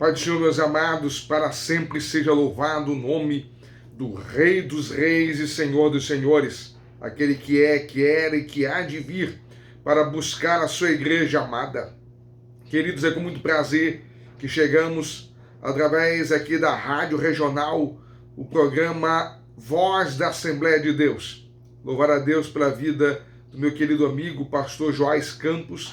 Pai do Senhor, meus amados, para sempre seja louvado o nome do Rei dos Reis e Senhor dos Senhores, aquele que é, que era e que há de vir para buscar a sua igreja amada. Queridos, é com muito prazer que chegamos através aqui da Rádio Regional, o programa Voz da Assembleia de Deus. Louvar a Deus pela vida do meu querido amigo, pastor Joás Campos.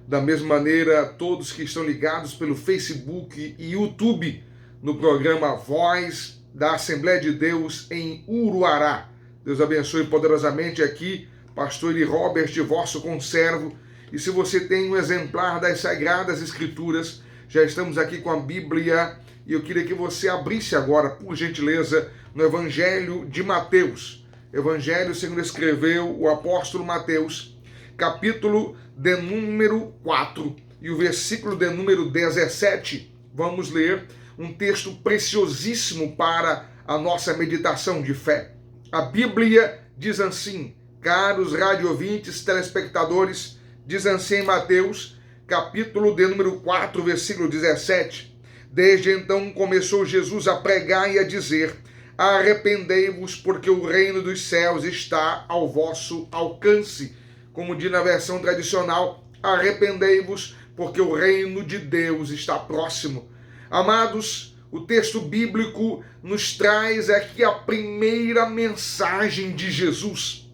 Da mesma maneira, todos que estão ligados pelo Facebook e YouTube no programa Voz da Assembleia de Deus em Uruará. Deus abençoe poderosamente aqui, pastor Eli Robert, vosso conservo. E se você tem um exemplar das Sagradas Escrituras, já estamos aqui com a Bíblia e eu queria que você abrisse agora, por gentileza, no Evangelho de Mateus. Evangelho segundo escreveu o apóstolo Mateus, capítulo de número 4 e o versículo de número 17. Vamos ler um texto preciosíssimo para a nossa meditação de fé. A Bíblia diz assim, caros radiovintes, telespectadores, diz assim em Mateus, capítulo de número 4, versículo 17. Desde então começou Jesus a pregar e a dizer: arrependei-vos, porque o reino dos céus está ao vosso alcance. Como diz na versão tradicional, arrependei-vos, porque o reino de Deus está próximo. Amados, o texto bíblico nos traz aqui a primeira mensagem de Jesus.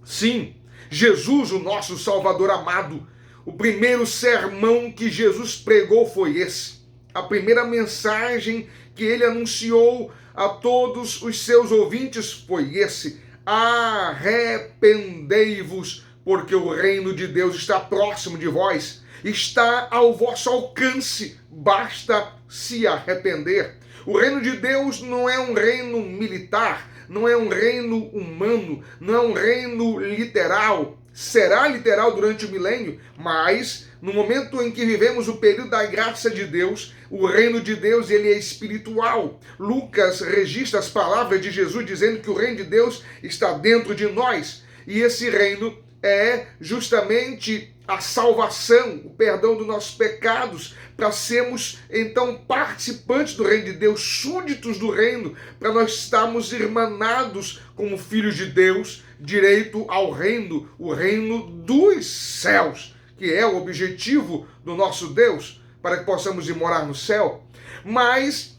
Sim, Jesus, o nosso Salvador amado, o primeiro sermão que Jesus pregou foi esse. A primeira mensagem que ele anunciou a todos os seus ouvintes foi esse: arrependei-vos, porque o reino de Deus está próximo de vós, está ao vosso alcance, basta se arrepender. O reino de Deus não é um reino militar, não é um reino humano, não é um reino literal. Será literal durante o milênio, mas no momento em que vivemos o período da graça de Deus, o reino de Deus ele é espiritual. Lucas registra as palavras de Jesus dizendo que o reino de Deus está dentro de nós. E esse reino é justamente a salvação, o perdão dos nossos pecados, para sermos então participantes do reino de Deus, súditos do reino, para nós estarmos irmanados como filhos de Deus, direito ao reino, o reino dos céus, que é o objetivo do nosso Deus, para que possamos ir morar no céu. Mas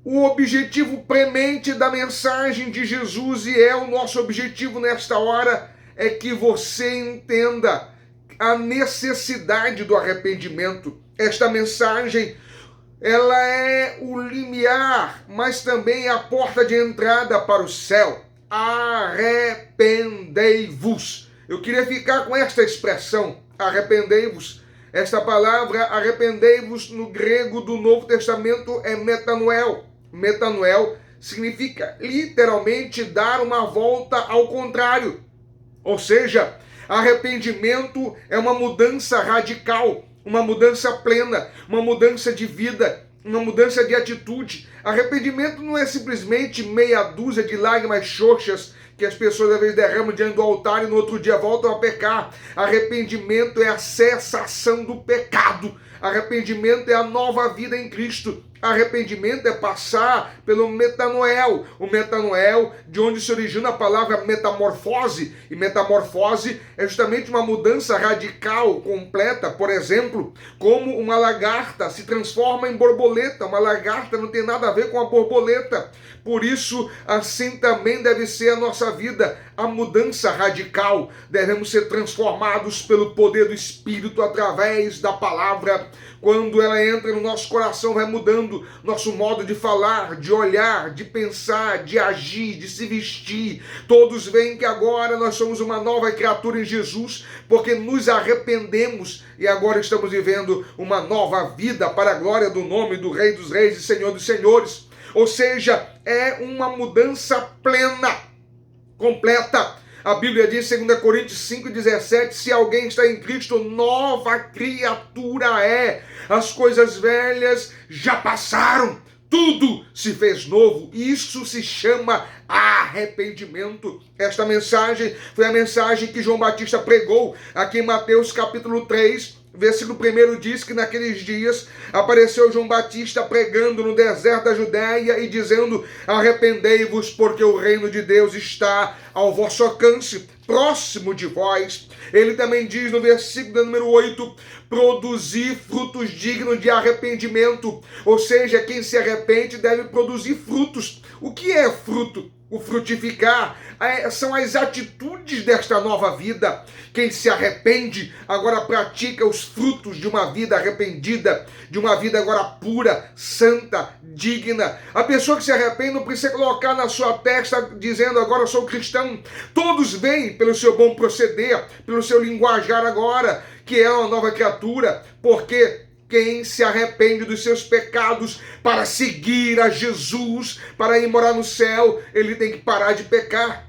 o objetivo premente da mensagem de Jesus, e é o nosso objetivo nesta hora, é que você entenda a necessidade do arrependimento. Esta mensagem, ela é o limiar, mas também a porta de entrada para o céu. Arrependei-vos. Eu queria ficar com esta expressão, arrependei-vos. Esta palavra, arrependei-vos, no grego do Novo Testamento é metanoel. Metanoel significa literalmente dar uma volta ao contrário. Ou seja, arrependimento é uma mudança radical, uma mudança plena, uma mudança de vida, uma mudança de atitude. Arrependimento não é simplesmente meia dúzia de lágrimas xoxas que as pessoas às vezes derramam diante do altar e no outro dia voltam a pecar. Arrependimento é a cessação do pecado. Arrependimento é a nova vida em Cristo. Arrependimento é passar pelo metanoel. O metanoel, de onde se origina a palavra metamorfose. E metamorfose é justamente uma mudança radical, completa. Por exemplo, como uma lagarta se transforma em borboleta. Uma lagarta não tem nada a ver com a borboleta. Por isso, assim também deve ser a nossa vida. A mudança radical. Devemos ser transformados pelo poder do Espírito através da palavra. Quando ela entra no nosso coração, vai mudando nosso modo de falar, de olhar, de pensar, de agir, de se vestir. Todos veem que agora nós somos uma nova criatura em Jesus, porque nos arrependemos e agora estamos vivendo uma nova vida para a glória do nome do Rei dos Reis e Senhor dos Senhores. Ou seja, é uma mudança plena, completa. A Bíblia diz, 2 Coríntios 5,17, se alguém está em Cristo, nova criatura é. As coisas velhas já passaram, tudo se fez novo. Isso se chama arrependimento. Esta mensagem foi a mensagem que João Batista pregou aqui em Mateus capítulo 3, Versículo 1 diz que naqueles dias apareceu João Batista pregando no deserto da Judéia e dizendo: arrependei-vos, porque o reino de Deus está ao vosso alcance, próximo de vós. Ele também diz no versículo número 8: produzir frutos dignos de arrependimento. Ou seja, quem se arrepende deve produzir frutos. O que é fruto? O frutificar são as atitudes desta nova vida. Quem se arrepende agora pratica os frutos de uma vida arrependida, de uma vida agora pura, santa, digna. A pessoa que se arrepende não precisa colocar na sua testa dizendo: agora eu sou cristão. Todos veem pelo seu bom proceder, pelo seu linguajar agora, que é uma nova criatura, porque quem se arrepende dos seus pecados para seguir a Jesus, para ir morar no céu, ele tem que parar de pecar.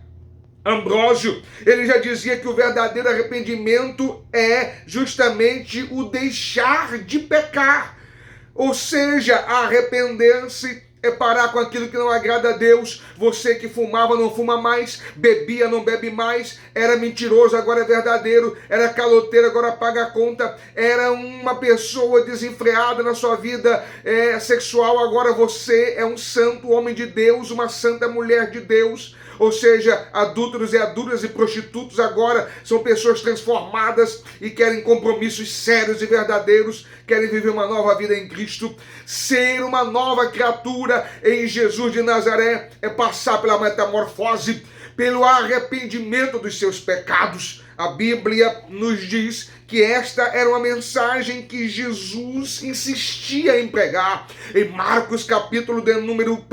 Ambrósio, ele já dizia que o verdadeiro arrependimento é justamente o deixar de pecar. Ou seja, arrepender-se é parar com aquilo que não agrada a Deus. Você que fumava, não fuma mais. Bebia, não bebe mais. Era mentiroso, agora é verdadeiro. Era caloteiro, agora paga a conta. Era uma pessoa desenfreada na sua vida sexual. Agora você é um santo homem de Deus, uma santa mulher de Deus. Ou seja, adúlteros e adúlteras e prostitutos agora são pessoas transformadas e querem compromissos sérios e verdadeiros, querem viver uma nova vida em Cristo. Ser uma nova criatura em Jesus de Nazaré é passar pela metamorfose, pelo arrependimento dos seus pecados. A Bíblia nos diz que esta era uma mensagem que Jesus insistia em pregar. Em Marcos capítulo de número 1,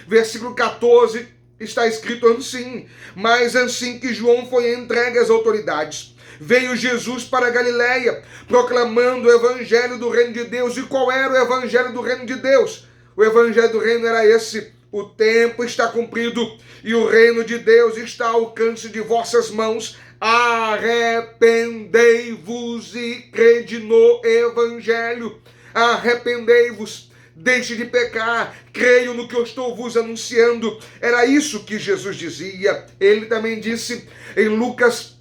versículo 14, está escrito assim: mas assim que João foi entregue às autoridades, veio Jesus para a Galileia, proclamando o evangelho do reino de Deus. E qual era o evangelho do reino de Deus? O evangelho do reino era esse: o tempo está cumprido e o reino de Deus está ao alcance de vossas mãos. Arrependei-vos e crede no evangelho. Arrependei-vos. Deixe de pecar, creio no que eu estou vos anunciando. Era isso que Jesus dizia. Ele também disse em Lucas,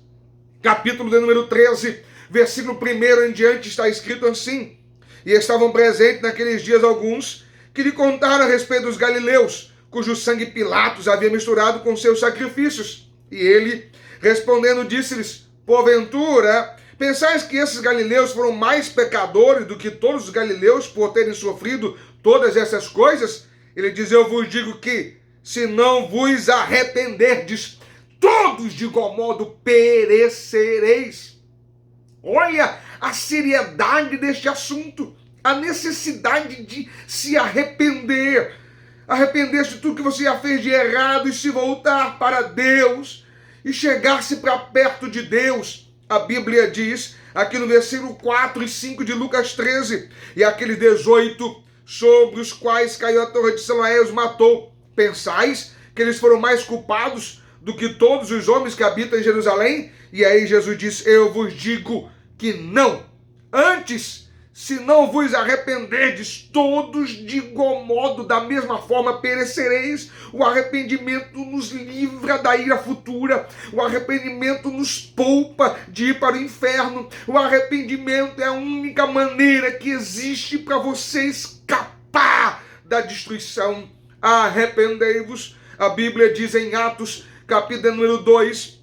capítulo de número 13, versículo 1 em diante, está escrito assim: e estavam presentes naqueles dias alguns que lhe contaram a respeito dos galileus, cujo sangue Pilatos havia misturado com seus sacrifícios. E ele, respondendo, disse-lhes: porventura pensais que esses galileus foram mais pecadores do que todos os galileus por terem sofrido todas essas coisas? Ele diz: eu vos digo que, se não vos arrependerdes, todos de igual modo perecereis. Olha a seriedade deste assunto, a necessidade de se arrepender. Arrepender-se de tudo que você já fez de errado e se voltar para Deus e chegar-se para perto de Deus. A Bíblia diz, aqui no versículo 4 e 5 de Lucas 13, e aqueles 18 sobre os quais caiu a torre de Siloé e os matou. Pensais que eles foram mais culpados do que todos os homens que habitam em Jerusalém? E aí Jesus diz: eu vos digo que não. Antes, se não vos arrependerdes, todos de igual modo, da mesma forma, perecereis. O arrependimento nos livra da ira futura. O arrependimento nos poupa de ir para o inferno. O arrependimento é a única maneira que existe para você escapar da destruição. Arrependei-vos. A Bíblia diz em Atos, capítulo número 2,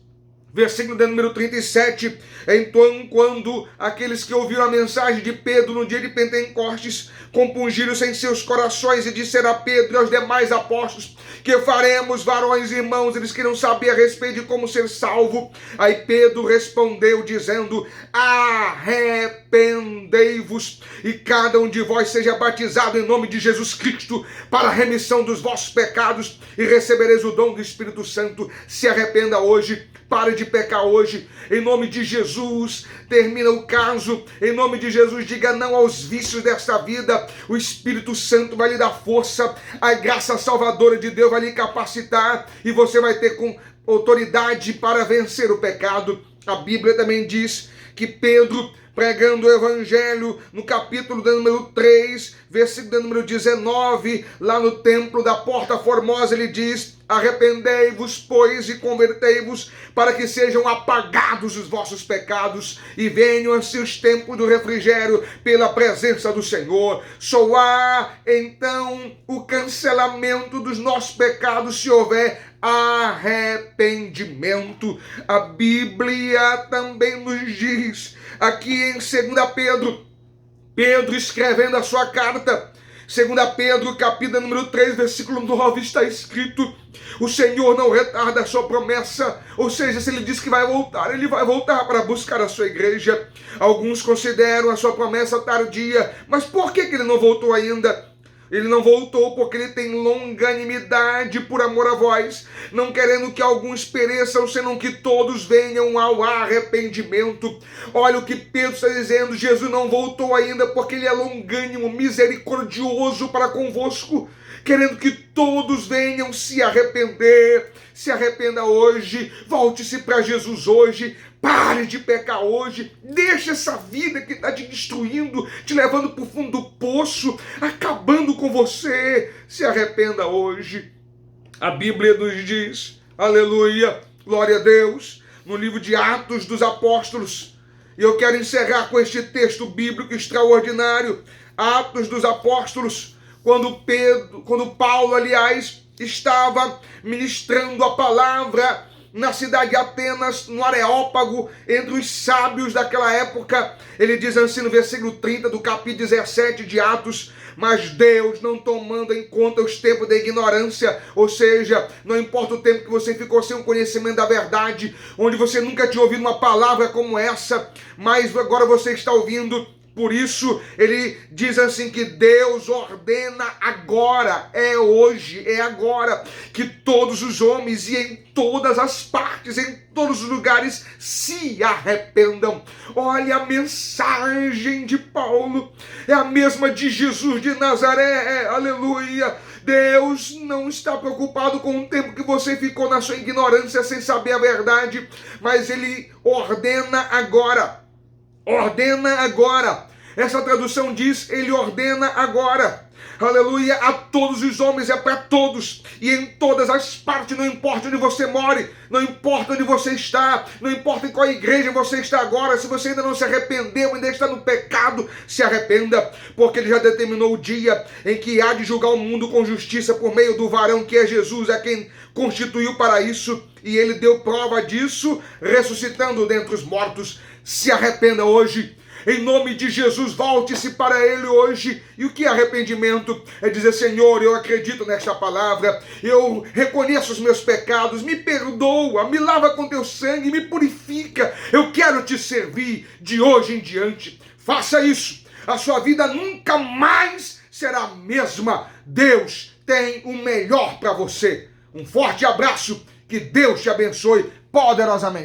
versículo de número 37, então quando aqueles que ouviram a mensagem de Pedro no dia de Pentecostes compungiram-se em seus corações e disseram a Pedro e aos demais apóstolos: que faremos, varões e irmãos? Eles queriam saber a respeito de como ser salvo. Aí Pedro respondeu dizendo: arrependei-vos e cada um de vós seja batizado em nome de Jesus Cristo para a remissão dos vossos pecados e recebereis o dom do Espírito Santo. Se arrependa hoje. Pare de pecar hoje, em nome de Jesus. Termina o caso, em nome de Jesus. Diga não aos vícios desta vida. O Espírito Santo vai lhe dar força, a graça salvadora de Deus vai lhe capacitar e você vai ter com autoridade para vencer o pecado. A Bíblia também diz que Pedro pregando o evangelho, no capítulo de número 3, versículo de número 19, lá no templo da Porta Formosa, ele diz: arrependei-vos, pois, e convertei-vos, para que sejam apagados os vossos pecados, e venham assim os tempos do refrigério pela presença do Senhor. Só há, então, o cancelamento dos nossos pecados se houver arrependimento. A Bíblia também nos diz, aqui em 2 Pedro escrevendo a sua carta, 2 Pedro, capítulo número 3, versículo 9, está escrito: o Senhor não retarda a sua promessa, ou seja, se ele diz que vai voltar, ele vai voltar para buscar a sua igreja. Alguns consideram a sua promessa tardia, mas por que ele não voltou ainda? Ele não voltou porque ele tem longanimidade por amor a vós, não querendo que alguns pereçam, senão que todos venham ao arrependimento. Olha o que Pedro está dizendo: Jesus não voltou ainda porque ele é longânimo, misericordioso para convosco, querendo que todos venham se arrepender. Se arrependa hoje, volte-se para Jesus hoje, pare de pecar hoje, deixa essa vida que está te destruindo, te levando para o fundo do poço, acabando com você. Se arrependa hoje. A Bíblia nos diz, aleluia, glória a Deus, no livro de Atos dos Apóstolos, e eu quero encerrar com este texto bíblico extraordinário, Atos dos Apóstolos, quando Paulo, aliás, estava ministrando a palavra na cidade de Atenas, no Areópago, entre os sábios daquela época. Ele diz assim no versículo 30 do capítulo 17 de Atos: mas Deus, não tomando em conta os tempos da ignorância, ou seja, não importa o tempo que você ficou sem o conhecimento da verdade, onde você nunca tinha ouvido uma palavra como essa, mas agora você está ouvindo. Por isso, ele diz assim que Deus ordena agora, é hoje, é agora, que todos os homens e em todas as partes, em todos os lugares, se arrependam. Olha, a mensagem de Paulo é a mesma de Jesus de Nazaré, aleluia. Deus não está preocupado com o tempo que você ficou na sua ignorância sem saber a verdade, mas ele ordena agora. Ordena agora. Essa tradução diz: ele ordena agora. Aleluia, a todos os homens, é para todos, e em todas as partes, não importa onde você more, não importa onde você está, não importa em qual igreja você está agora, se você ainda não se arrependeu, ainda está no pecado, se arrependa, porque ele já determinou o dia em que há de julgar o mundo com justiça por meio do varão que é Jesus, a quem constituiu para isso, e ele deu prova disso, ressuscitando dentre os mortos. Se arrependa hoje. Em nome de Jesus, volte-se para ele hoje. E o que é arrependimento? É dizer: Senhor, eu acredito nesta palavra, eu reconheço os meus pecados, me perdoa, me lava com teu sangue, me purifica, eu quero te servir de hoje em diante. Faça isso, a sua vida nunca mais será a mesma. Deus tem o melhor para você. Um forte abraço, que Deus te abençoe poderosamente.